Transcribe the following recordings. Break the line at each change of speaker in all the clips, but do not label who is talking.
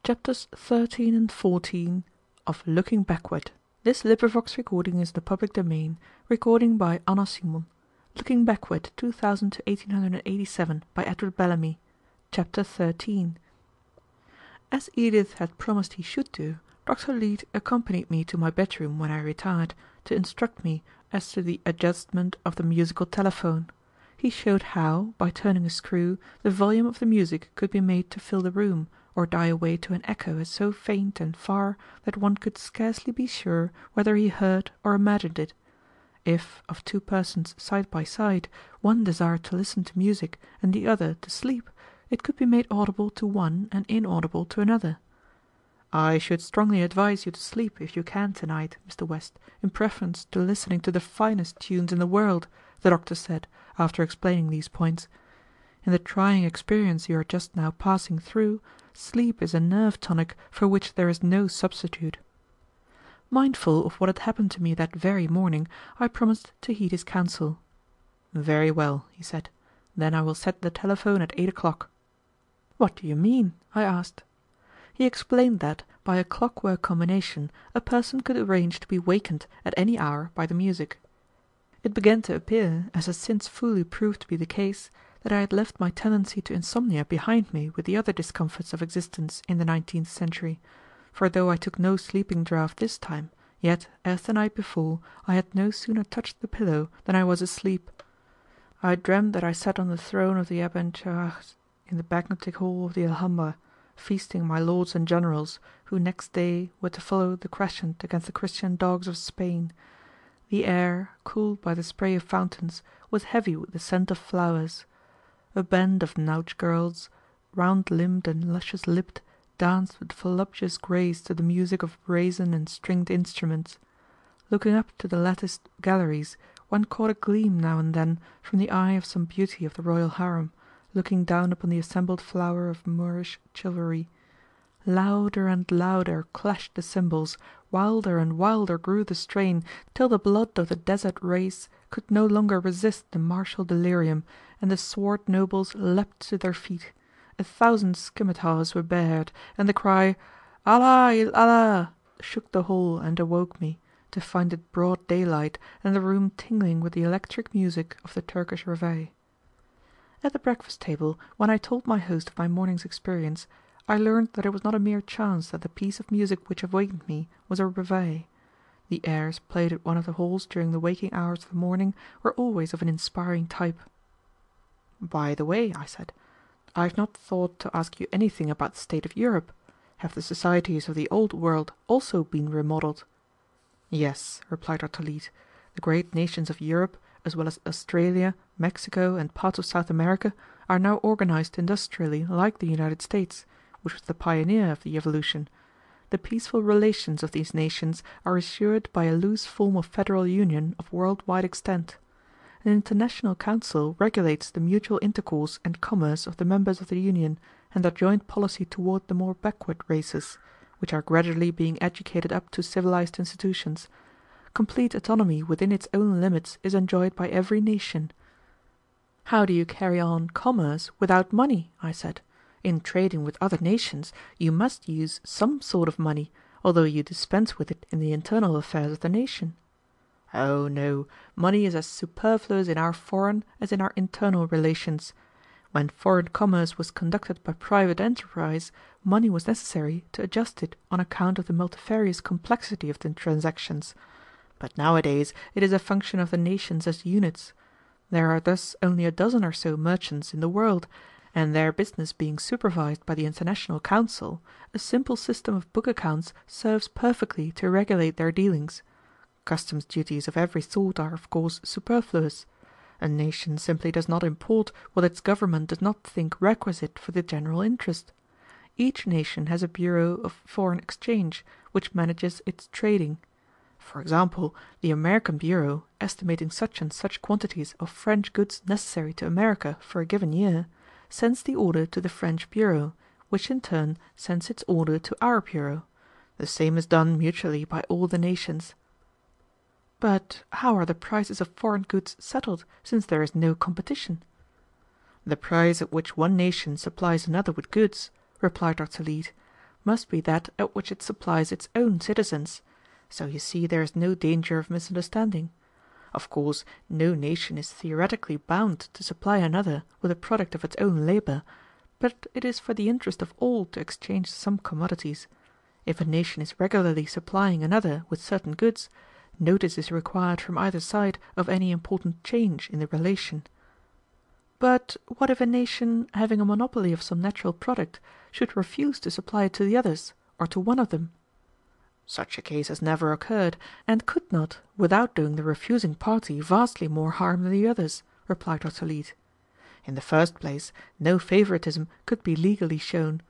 Chapters 13 and 14 of Looking Backward. This LibriVox recording is the public domain. Recording by Anna Simon. Looking Backward, 2000 to 1887, by Edward Bellamy. Chapter 13. As Edith had promised he should do, Dr. Leete accompanied me to my bedroom when I retired, to instruct me as to the adjustment of the musical telephone. He showed how, by turning a screw, the volume of the music could be made to fill the room, or die away to an echo so faint and far that one could scarcely be sure whether he heard or imagined it. If, of two persons side by side, one desired to listen to music and the other to sleep, it could be made audible to one and inaudible to another. "I should strongly advise you to sleep, if you can, tonight, Mr. West, in preference to listening to the finest tunes in the world," the doctor said, after explaining these points. "In the trying experience you are just now passing through, sleep is a nerve tonic for which there is no substitute." Mindful of what had happened to me that very morning, I promised to heed his counsel. "Very well," he said. "Then I will set the telephone at 8 o'clock." "What do you mean?" I asked. He explained that, by a clockwork combination, a person could arrange to be wakened at any hour by the music. It began to appear, as has since fully proved to be the case, that I had left my tendency to insomnia behind me with the other discomforts of existence in the 19th century, for though I took no sleeping draught this time, yet, as the night before, I had no sooner touched the pillow than I was asleep. I dreamt that I sat on the throne of the Abencerrages in the magnetic hall of the Alhambra, feasting my lords and generals, who next day were to follow the crescent against the Christian dogs of Spain. The air, cooled by the spray of fountains, was heavy with the scent of flowers. A band of nautch girls, round-limbed and luscious-lipped, danced with voluptuous grace to the music of brazen and stringed instruments. Looking up to the latticed galleries, one caught a gleam now and then from the eye of some beauty of the royal harem, looking down upon the assembled flower of Moorish chivalry. Louder and louder clashed the cymbals, wilder and wilder grew the strain, till the blood of the desert race could no longer resist the martial delirium, and the sword nobles leapt to their feet. 1,000 scimitars were bared, and the cry, "Allah il Allah!" shook the hall and awoke me, to find it broad daylight and the room tingling with the electric music of the Turkish reveille. At the breakfast table, when I told my host of my morning's experience, I learned that it was not a mere chance that the piece of music which awakened me was a reveille. The airs played at one of the halls during the waking hours of the morning were always of an inspiring type. "By the way," I said, "I have not thought to ask you anything about the state of Europe. Have the societies of the Old World also been remodelled?" "Yes," replied Dr. Leete. "The great nations of Europe, as well as Australia, Mexico, and parts of South America, are now organized industrially like the United States, which was the pioneer of the evolution. The peaceful relations of these nations are assured by a loose form of federal union of world-wide extent. An international council regulates the mutual intercourse and commerce of the members of the union, and their joint policy toward the more backward races, which are gradually being educated up to civilized institutions. Complete autonomy within its own limits is enjoyed by every nation." "How do you carry on commerce without money?" I said. "In trading with other nations you must use some sort of money, although you dispense with it in the internal affairs of the nation." "Oh no, money is as superfluous in our foreign as in our internal relations. When foreign commerce was conducted by private enterprise, money was necessary to adjust it on account of the multifarious complexity of the transactions. But nowadays it is a function of the nations as units. There are thus only a dozen or so merchants in the world, and their business being supervised by the International Council, a simple system of book accounts serves perfectly to regulate their dealings. Customs duties of every sort are of course superfluous. A nation simply does not import what its government does not think requisite for the general interest. Each nation has a bureau of foreign exchange, which manages its trading. For example, the American Bureau, estimating such and such quantities of French goods necessary to America for a given year, sends the order to the French Bureau, which in turn sends its order to our Bureau. The same is done mutually by all the nations." "But how are the prices of foreign goods settled, since there is no competition?" "The price at which one nation supplies another with goods," replied Dr. Leete, must be that at which it supplies its own citizens. So you see there is no danger of misunderstanding. Of course, no nation is theoretically bound to supply another with a product of its own labor, but it is for the interest of all to exchange some commodities. If a nation is regularly supplying another with certain goods, notice is required from either side of any important change in the relation. But what if a nation, having a monopoly of some natural product, should refuse to supply it to the others, or to one of them? Such a case has never occurred, and could not, without doing the refusing party vastly more harm than the others, replied Dr. Leete. In the first place, no favoritism could be legally shown.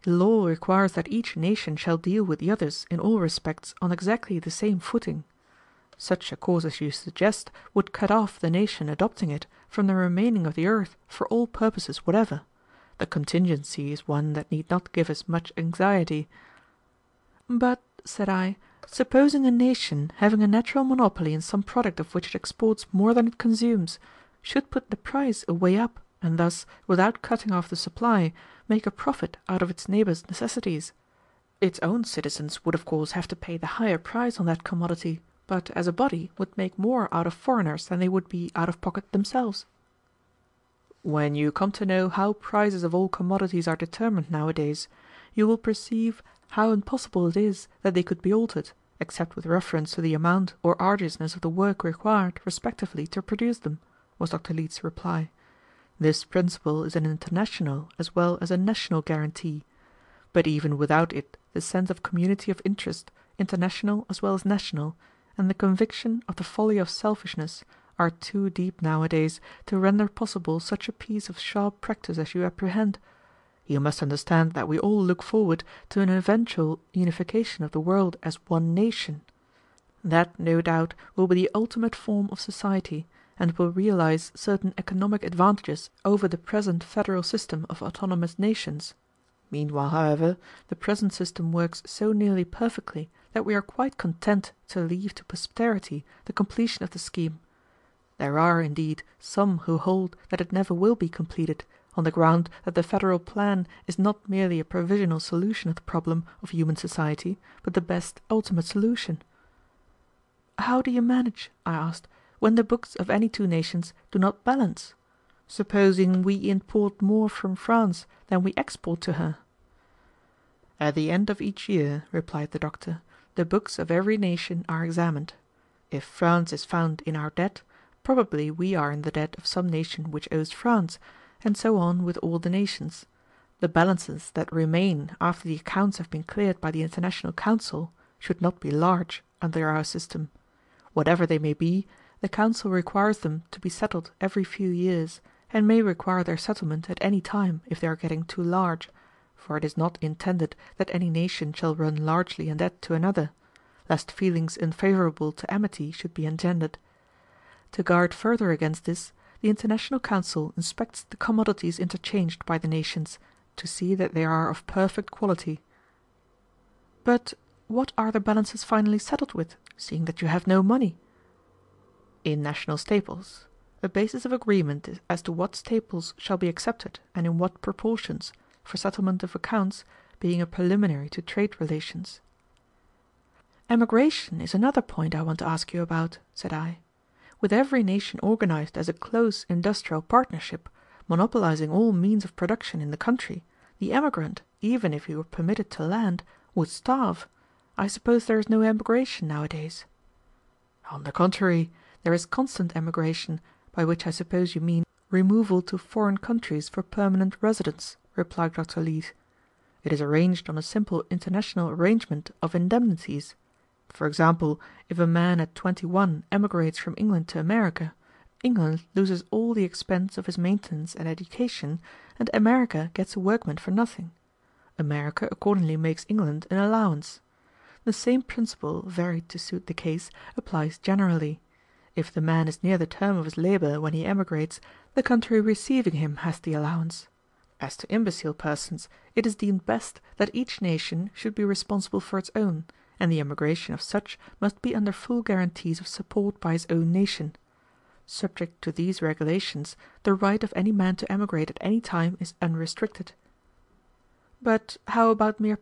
The law requires that each nation shall deal with the others in all respects on exactly the same footing. Such a course as you suggest would cut off the nation adopting it from the remaining of the earth for all purposes whatever. The contingency is one that need not give us much anxiety. But, said I, supposing a nation, having a natural monopoly in some product of which it exports more than it consumes, should put the price away up, and thus, without cutting off the supply, make a profit out of its neighbours' necessities. Its own citizens would of course have to pay the higher price on that commodity, but as a body would make more out of foreigners than they would be out of pocket themselves. When you come to know how prices of all commodities are determined nowadays, you will perceive how impossible it is that they could be altered, except with reference to the amount or arduousness of the work required respectively to produce them, was Dr. Leete's reply. This principle is an international as well as a national guarantee, but even without it the sense of community of interest, international as well as national, and the conviction of the folly of selfishness are too deep nowadays to render possible such a piece of sharp practice as you apprehend. You must understand that we all look forward to an eventual unification of the world as one nation. That, no doubt, will be the ultimate form of society, and will realize certain economic advantages over the present federal system of autonomous nations. Meanwhile, however, the present system works so nearly perfectly that we are quite content to leave to posterity the completion of the scheme. There are, indeed, some who hold that it never will be completed, on the ground that the federal plan is not merely a provisional solution of the problem of human society, but the best ultimate solution. How do you manage, I asked, when the books of any two nations do not balance? Supposing we import more from France than we export to her? At the end of each year, replied the doctor, the books of every nation are examined. If France is found in our debt, probably we are in the debt of some nation which owes France, and so on with all the nations. The balances that remain after the accounts have been cleared by the International Council should not be large under our system. Whatever they may be, the Council requires them to be settled every few years, and may require their settlement at any time if they are getting too large, for it is not intended that any nation shall run largely in debt to another, lest feelings unfavourable to amity should be engendered. To guard further against this, the International Council inspects the commodities interchanged by the nations, to see that they are of perfect quality. But what are the balances finally settled with, seeing that you have no money? In national staples. A basis of agreement is as to what staples shall be accepted and in what proportions, for settlement of accounts, being a preliminary to trade relations. Emigration is another point I want to ask you about, said I. With every nation organized as a close industrial partnership, monopolizing all means of production in the country, the emigrant, even if he were permitted to land, would starve. I suppose there is no emigration nowadays. On the contrary, there is constant emigration, by which I suppose you mean removal to foreign countries for permanent residence, replied Dr. Leete. It is arranged on a simple international arrangement of indemnities. For example, if a man at 21 emigrates from England to America, England loses all the expense of his maintenance and education, and America gets a workman for nothing. America accordingly makes England an allowance. The same principle, varied to suit the case, applies generally. If the man is near the term of his labour when he emigrates, the country receiving him has the allowance. As to imbecile persons, it is deemed best that each nation should be responsible for its own, and the emigration of such must be under full guarantees of support by his own nation. Subject to these regulations, the right of any man to emigrate at any time is unrestricted. But how about mere